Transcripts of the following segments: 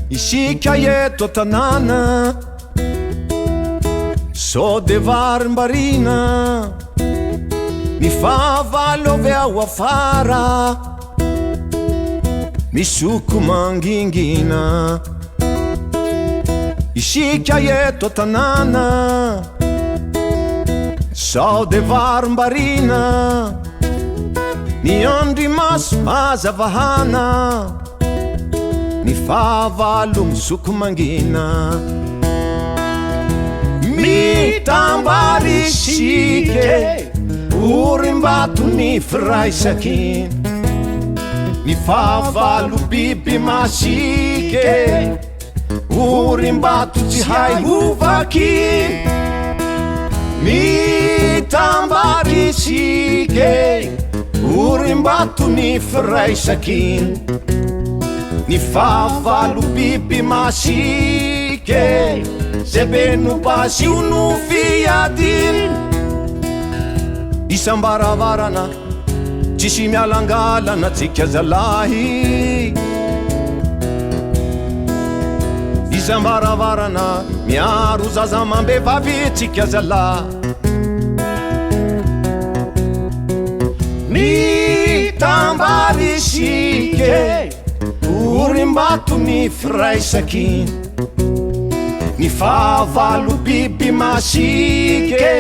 Isika eto tanàna sao de varim-barina mifahavalo avy ao afara misoko mangingina. Isika eto tanàna sao de varim-barina ny andry maso mazavahana mifahavalo misoko mangina. Mitambary isike orim-bato ny firaisaky mifahavalo biby masike orim-bato tsy hay hovaky. Mitambary isike orim-bato ny firaisaky mifahavalo biby masike zay be no basy o no fiadiny. Isam-baravarana tsisy mialangalana tsika zalahy. Isam-baravarana miaro zaza mambevavy tsika zalahy. Mitambary isike orim-bato ny firaisaky mifahavalo biby masike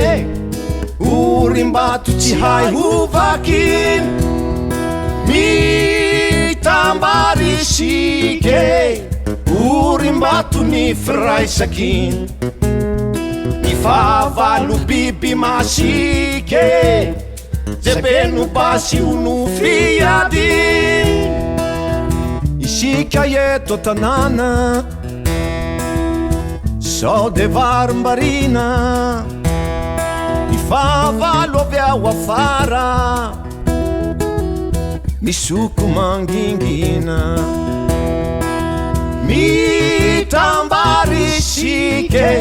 orim-bato tsy hay hovaky. Mitambary isike orim-bato ny firaisaky mifahavalo biby masike zay be no basy o no fiadiny. Isika eto tanàna sao de varim-barina mifahavalo avy ao afara misoko mangingina. Mitambary isike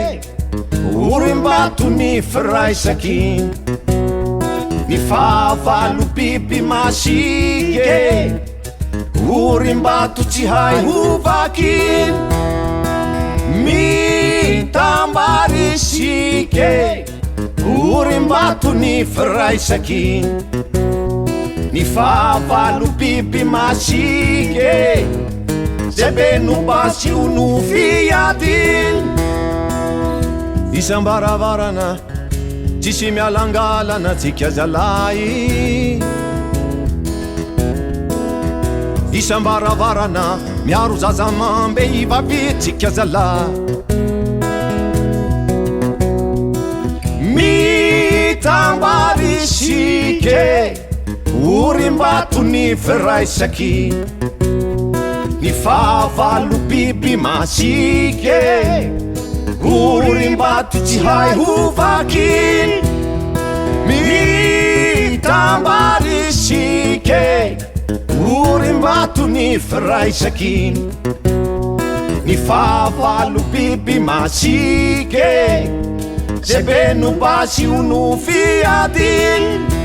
orim-bato ny firaisaky mifahavalo biby masike orim-bato tsy hay hovaky. Mitambary isike orim-bato ny firaisaky mifahavalo biby masike zay be no basy o no fiadiny. Isam-baravarana tsisy mialangalana tsika zalahy. Isam-baravarana miaro zaza mambe ivavy tsika zalahy. Mitambary isike orim-bato ny firaisaky mifahavalo biby masike orim-bato tsy hay hovaky. Mitambary isike orim-bato ny firaisaky mifahavalo biby masike zay be no basy o no fiadiny.